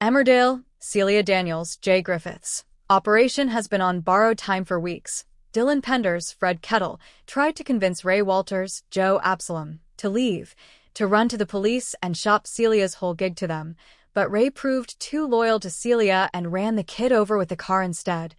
Emmerdale, Celia Daniels, J. Griffiths. Operation has been on borrowed time for weeks. Dylan Penders, Fred Kettle, tried to convince Ray Walters, Joe Absalom, to leave, to run to the police and shop Celia's whole gig to them. But Ray proved too loyal to Celia and ran the kid over with the car instead.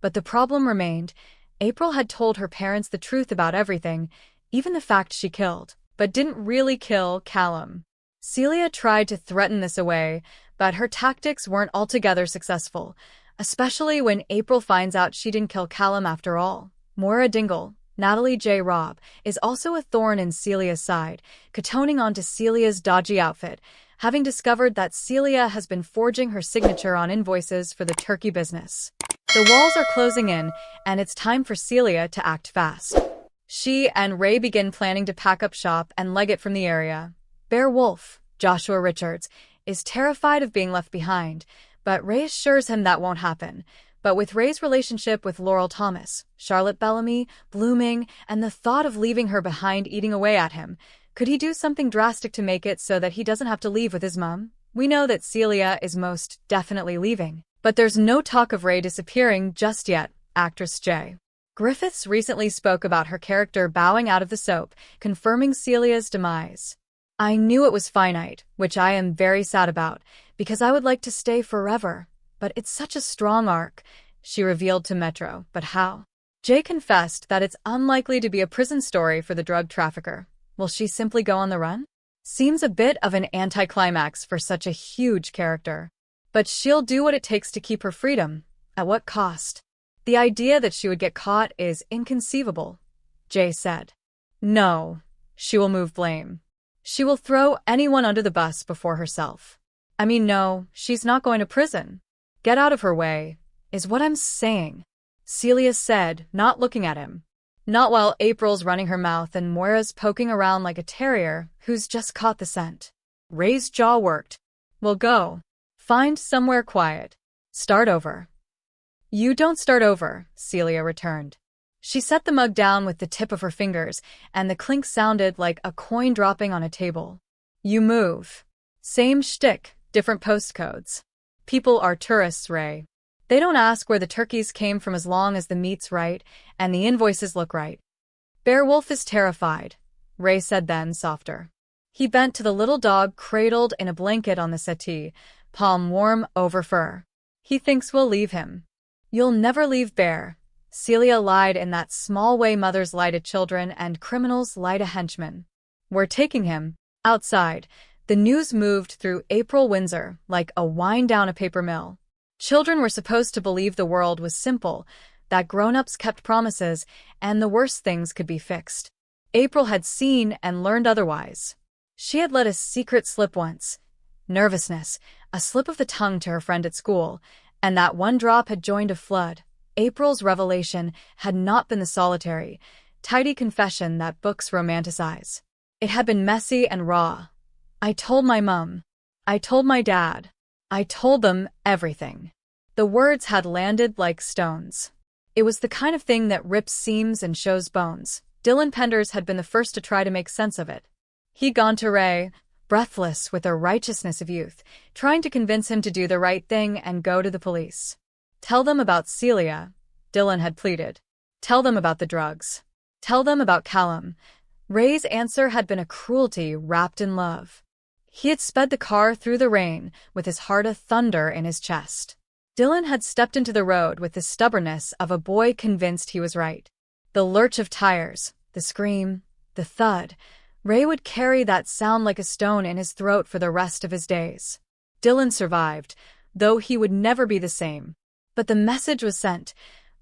But the problem remained. April had told her parents the truth about everything, even the fact she killed, but didn't really kill Callum. Celia tried to threaten this away, but her tactics weren't altogether successful, especially when April finds out she didn't kill Callum after all. Moira Dingle, Natalie J. Robb, is also a thorn in Celia's side, kowtowing onto Celia's dodgy outfit, having discovered that Celia has been forging her signature on invoices for the turkey business. The walls are closing in, and it's time for Celia to act fast. She and Ray begin planning to pack up shop and leg it from the area. Bear Wolf, Joshua Richards, is terrified of being left behind, but Ray assures him that won't happen. But with Ray's relationship with Laurel Thomas, Charlotte Bellamy, blooming, and the thought of leaving her behind eating away at him, could he do something drastic to make it so that he doesn't have to leave with his mom? We know that Celia is most definitely leaving, but there's no talk of Ray disappearing just yet. Actress J. Griffiths recently spoke about her character bowing out of the soap, confirming Celia's demise. I knew it was finite, which I am very sad about, because I would like to stay forever. But it's such a strong arc, she revealed to Metro. But how? Jay confessed that it's unlikely to be a prison story for the drug trafficker. Will she simply go on the run? Seems a bit of an anticlimax for such a huge character. But she'll do what it takes to keep her freedom. At what cost? The idea that she would get caught is inconceivable, Jay said. No, she will move blame. She will throw anyone under the bus before herself. I mean, no, she's not going to prison. Get out of her way, is what I'm saying, Celia said, not looking at him. Not while April's running her mouth and Moira's poking around like a terrier who's just caught the scent. Ray's jaw worked. We'll go. Find somewhere quiet. Start over. You don't start over, Celia returned. She set the mug down with the tip of her fingers, and the clink sounded like a coin dropping on a table. You move. Same shtick, different postcodes. People are tourists, Ray. They don't ask where the turkeys came from as long as the meat's right and the invoices look right. Bear Wolf is terrified, Ray said then, softer. He bent to the little dog cradled in a blanket on the settee, palm warm over fur. He thinks we'll leave him. You'll never leave Bear. Celia lied in that small way mothers lie to children and criminals lie to henchmen. We're taking him. Outside, the news moved through April Windsor like a wind down a paper mill. Children were supposed to believe the world was simple, that grown-ups kept promises, and the worst things could be fixed. April had seen and learned otherwise. She had let a secret slip once. Nervousness, a slip of the tongue to her friend at school, and that one drop had joined a flood. April's revelation had not been the solitary, tidy confession that books romanticize. It had been messy and raw. I told my mom. I told my dad. I told them everything. The words had landed like stones. It was the kind of thing that rips seams and shows bones. Dylan Penders had been the first to try to make sense of it. He'd gone to Ray, breathless with the righteousness of youth, trying to convince him to do the right thing and go to the police. Tell them about Celia, Dylan had pleaded. Tell them about the drugs. Tell them about Callum. Ray's answer had been a cruelty wrapped in love. He had sped the car through the rain, with his heart a thunder in his chest. Dylan had stepped into the road with the stubbornness of a boy convinced he was right. The lurch of tires, the scream, the thud. Ray would carry that sound like a stone in his throat for the rest of his days. Dylan survived, though he would never be the same. But the message was sent.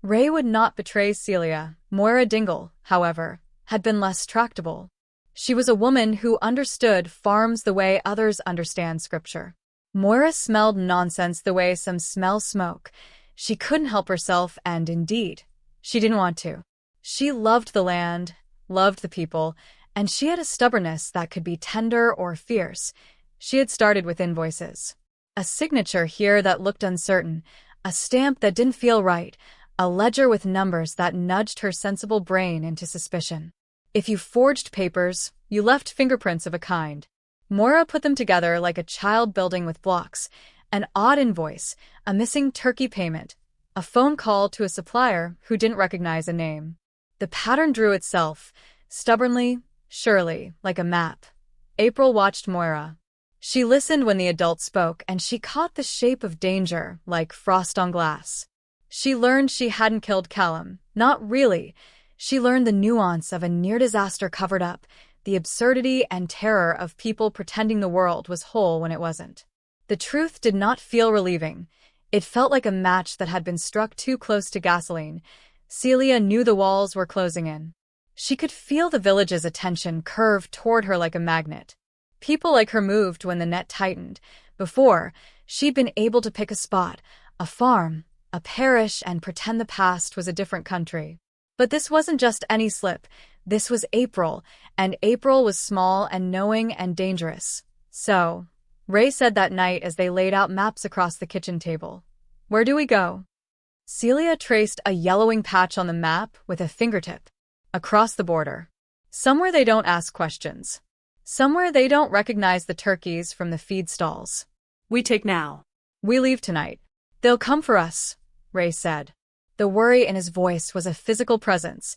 Ray would not betray Celia. Moira Dingle, however, had been less tractable. She was a woman who understood farms the way others understand scripture. Moira smelled nonsense the way some smell smoke. She couldn't help herself, and indeed, she didn't want to. She loved the land, loved the people, and she had a stubbornness that could be tender or fierce. She had started with invoices. A signature here that looked uncertain, a stamp that didn't feel right, a ledger with numbers that nudged her sensible brain into suspicion. If you forged papers, you left fingerprints of a kind. Moira put them together like a child building with blocks, An odd invoice, a missing turkey payment, a phone call to a supplier who didn't recognize a name. The pattern drew itself, stubbornly, surely, like a map. April watched Moira. She listened when the adult spoke, and she caught the shape of danger, like frost on glass. She learned she hadn't killed Callum. Not really. She learned the nuance of a near-disaster covered up, the absurdity and terror of people pretending the world was whole when it wasn't. The truth did not feel relieving. It felt like a match that had been struck too close to gasoline. Celia knew the walls were closing in. She could feel the village's attention curve toward her like a magnet. People like her moved when the net tightened. Before, she'd been able to pick a spot, a farm, a parish, and pretend the past was a different country. But this wasn't just any slip. This was April, and April was small and knowing and dangerous. So, Ray said that night as they laid out maps across the kitchen table. "Where do we go?" Celia traced a yellowing patch on the map with a fingertip. "Across the border. Somewhere they don't ask questions. Somewhere they don't recognize the turkeys from the feed stalls. We take now. We leave tonight. They'll come for us," Ray said. The worry in his voice was a physical presence.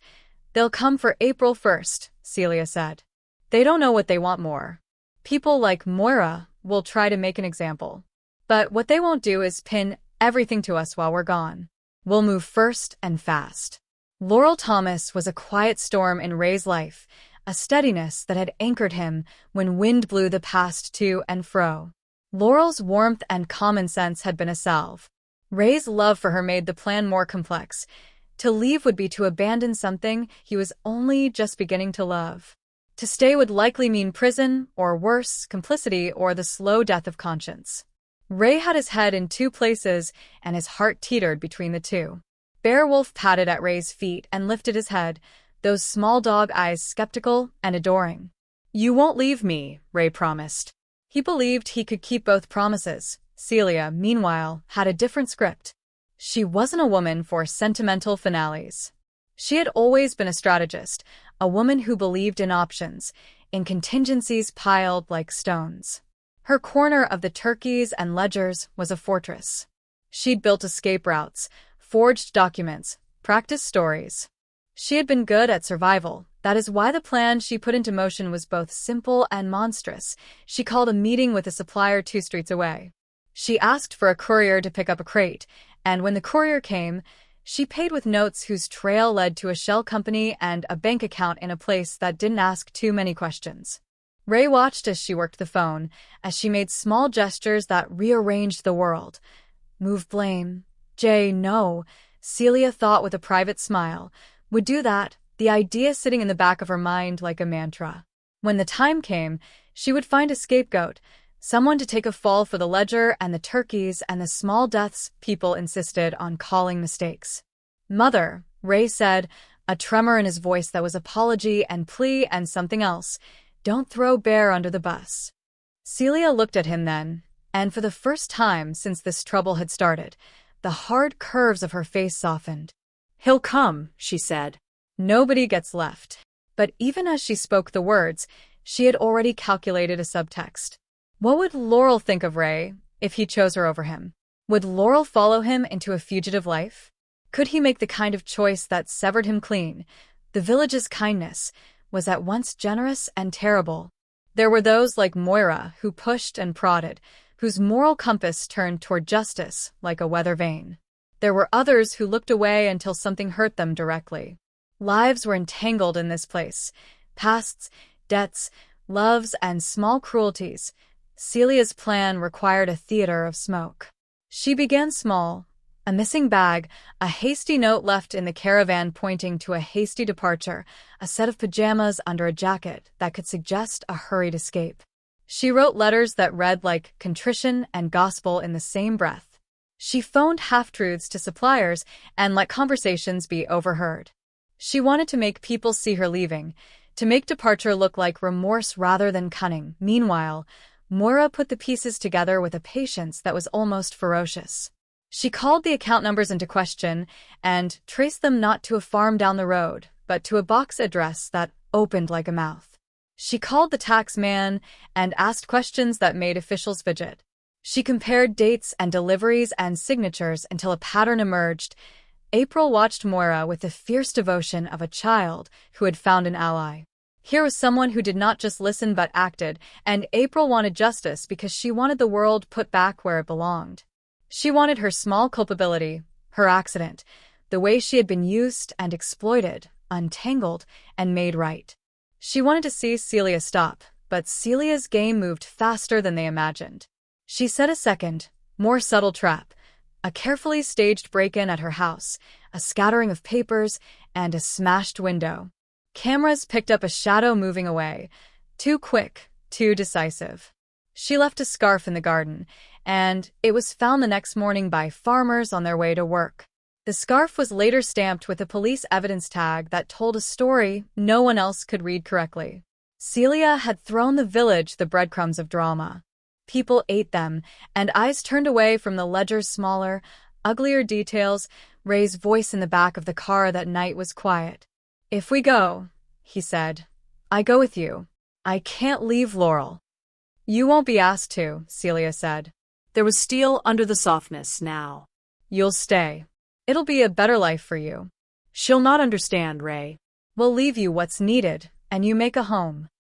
"They'll come for April 1st, Celia said. "They don't know what they want more. People like Moira will try to make an example. But what they won't do is pin everything to us while we're gone. We'll move first and fast." Laurel Thomas was a quiet storm in Ray's life, a steadiness that had anchored him when wind blew the past to and fro. Laurel's warmth and common sense had been a salve. Ray's love for her made the plan more complex. To leave would be to abandon something he was only just beginning to love. To stay would likely mean prison, or worse, complicity or the slow death of conscience. Ray had his head in two places, and his heart teetered between the two. Beowulf patted at Ray's feet and lifted his head, those small dog eyes skeptical and adoring. "You won't leave me," Ray promised. He believed he could keep both promises. Celia, meanwhile, had a different script. She wasn't a woman for sentimental finales. She had always been a strategist, a woman who believed in options, in contingencies piled like stones. Her corner of the turkeys and ledgers was a fortress. She'd built escape routes, forged documents, practiced stories. She had been good at survival. That is why the plan she put into motion was both simple and monstrous. She called a meeting with a supplier 2 streets away. She asked for a courier to pick up a crate, and when the courier came, she paid with notes whose trail led to a shell company and a bank account in a place that didn't ask too many questions. Ray watched as she worked the phone, as she made small gestures that rearranged the world. "Move blame. Jay, no," Celia thought with a private smile. Would do that, the idea sitting in the back of her mind like a mantra. When the time came, she would find a scapegoat, someone to take a fall for the ledger and the turkeys and the small deaths people insisted on calling mistakes. "Mother," Ray said, a tremor in his voice that was apology and plea and something else, "don't throw Bear under the bus." Celia looked at him then, and for the first time since this trouble had started, the hard curves of her face softened. "He'll come," she said. "Nobody gets left." But even as she spoke the words, she had already calculated a subtext. What would Laurel think of Ray if he chose her over him? Would Laurel follow him into a fugitive life? Could he make the kind of choice that severed him clean? The village's kindness was at once generous and terrible. There were those like Moira who pushed and prodded, whose moral compass turned toward justice like a weather vane. There were others who looked away until something hurt them directly. Lives were entangled in this place. Pasts, debts, loves, and small cruelties. Celia's plan required a theater of smoke. She began small. A missing bag, a hasty note left in the caravan pointing to a hasty departure, a set of pajamas under a jacket that could suggest a hurried escape. She wrote letters that read like contrition and gospel in the same breath. She phoned half-truths to suppliers and let conversations be overheard. She wanted to make people see her leaving, to make departure look like remorse rather than cunning. Meanwhile, Moira put the pieces together with a patience that was almost ferocious. She called the account numbers into question and traced them not to a farm down the road, but to a box address that opened like a mouth. She called the tax man and asked questions that made officials fidget. She compared dates and deliveries and signatures until a pattern emerged. April watched Moira with the fierce devotion of a child who had found an ally. Here was someone who did not just listen but acted, and April wanted justice because she wanted the world put back where it belonged. She wanted her small culpability, her accident, the way she had been used and exploited, untangled, and made right. She wanted to see Celia stop, but Celia's game moved faster than they imagined. She set a second, more subtle trap, a carefully staged break-in at her house, a scattering of papers, and a smashed window. Cameras picked up a shadow moving away, too quick, too decisive. She left a scarf in the garden, and it was found the next morning by farmers on their way to work. The scarf was later stamped with a police evidence tag that told a story no one else could read correctly. Celia had thrown the village the breadcrumbs of drama. People ate them, and eyes turned away from the ledger's smaller, uglier details. Ray's voice in the back of the car that night was quiet. "If we go," he said, "I go with you. I can't leave Laurel." "You won't be asked to," Celia said. There was steel under the softness now. "You'll stay. It'll be a better life for you." She'll not understand, Ray. "We'll leave you what's needed, and you make a home."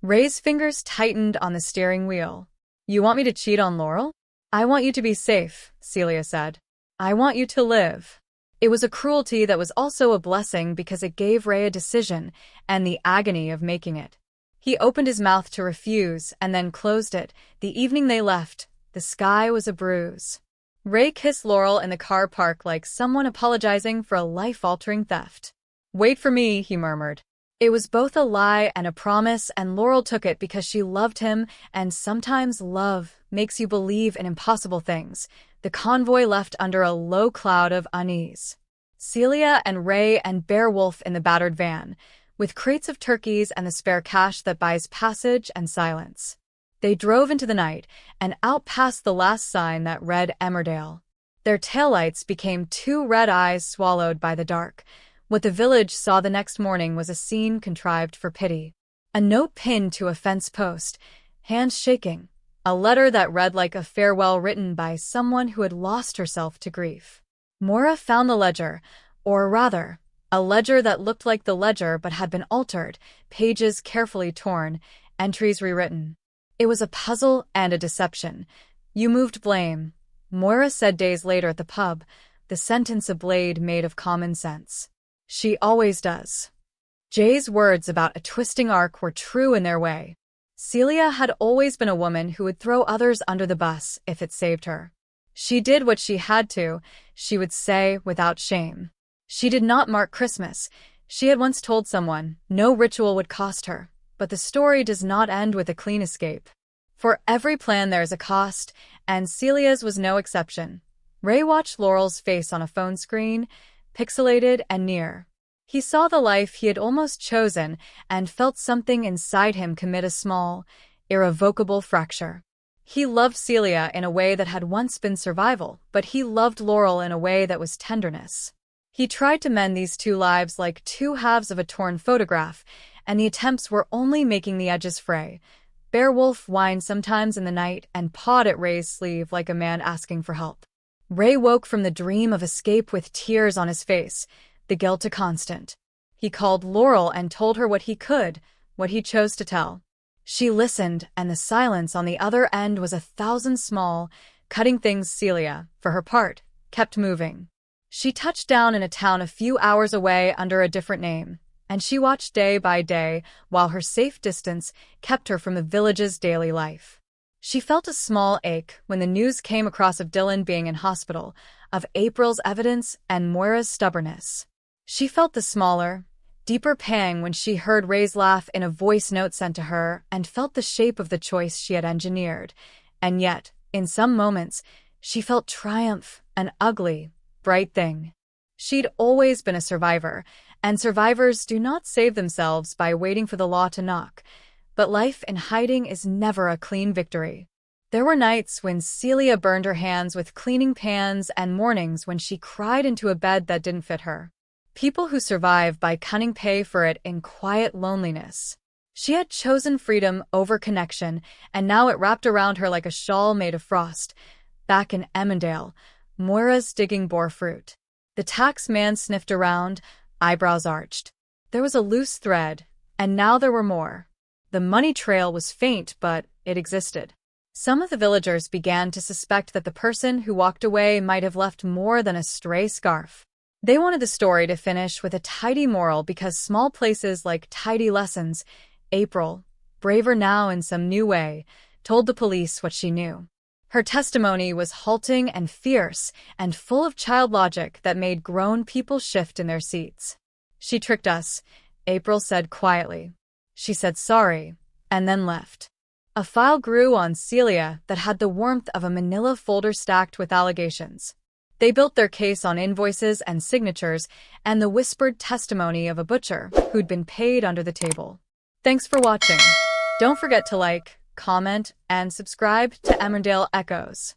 Ray's fingers tightened on the steering wheel. "You want me to cheat on Laurel?" "I want you to be safe," Celia said. "I want you to live." It was a cruelty that was also a blessing because it gave Ray a decision and the agony of making it. He opened his mouth to refuse and then closed it. The evening they left, the sky was a bruise. Ray kissed Laurel in the car park like someone apologizing for a life-altering theft. "Wait for me," he murmured. It was both a lie and a promise, and Laurel took it because she loved him, and sometimes love makes you believe in impossible things. The convoy left under a low cloud of unease. Celia and Ray and Beowulf in the battered van, with crates of turkeys and the spare cash that buys passage and silence. They drove into the night and out past the last sign that read Emmerdale. Their taillights became two red eyes swallowed by the dark. What the village saw the next morning was a scene contrived for pity. A note pinned to a fence post, hands shaking. A letter that read like a farewell written by someone who had lost herself to grief. Moira found the ledger, or rather, a ledger that looked like the ledger but had been altered, pages carefully torn, entries rewritten. It was a puzzle and a deception. "You moved blame," Moira said days later at the pub, the sentence a blade made of common sense. "She always does." Jay's words about a twisting arc were true in their way. Celia had always been a woman who would throw others under the bus if it saved her. She did what she had to, she would say without shame. She did not mark Christmas. She had once told someone no ritual would cost her, but the story does not end with a clean escape. For every plan there is a cost, and Celia's was no exception. Ray watched Laurel's face on a phone screen, pixelated and near. He saw the life he had almost chosen and felt something inside him commit a small, irrevocable fracture. He loved Celia in a way that had once been survival, but he loved Laurel in a way that was tenderness. He tried to mend these two lives like two halves of a torn photograph, and the attempts were only making the edges fray. Beowulf whined sometimes in the night and pawed at Ray's sleeve like a man asking for help. Ray woke from the dream of escape with tears on his face, the guilt a constant. He called Laurel and told her what he could, what he chose to tell. She listened, and the silence on the other end was 1,000 small, cutting things. Celia, for her part, kept moving. She touched down in a town a few hours away under a different name, and she watched day by day while her safe distance kept her from the village's daily life. She felt a small ache when the news came across of Dylan being in hospital, of April's evidence and Moira's stubbornness. She felt the smaller, deeper pang when she heard Ray's laugh in a voice note sent to her and felt the shape of the choice she had engineered. And yet, in some moments, she felt triumph, an ugly, bright thing. She'd always been a survivor, and survivors do not save themselves by waiting for the law to knock. But life in hiding is never a clean victory. There were nights when Celia burned her hands with cleaning pans and mornings when she cried into a bed that didn't fit her. People who survive by cunning pay for it in quiet loneliness. She had chosen freedom over connection, and now it wrapped around her like a shawl made of frost. Back in Emmerdale, Moira's digging bore fruit. The tax man sniffed around, eyebrows arched. There was a loose thread, and now there were more. The money trail was faint, but it existed. Some of the villagers began to suspect that the person who walked away might have left more than a stray scarf. They wanted the story to finish with a tidy moral because small places like tidy lessons. April, braver now in some new way, told the police what she knew. Her testimony was halting and fierce and full of child logic that made grown people shift in their seats. "She tricked us," April said quietly. She said sorry, and then left. A file grew on Celia that had the warmth of a manila folder stacked with allegations. They built their case on invoices and signatures and the whispered testimony of a butcher who'd been paid under the table. Thanks for watching. Don't forget to like, comment, and subscribe to Emmerdale Echoes.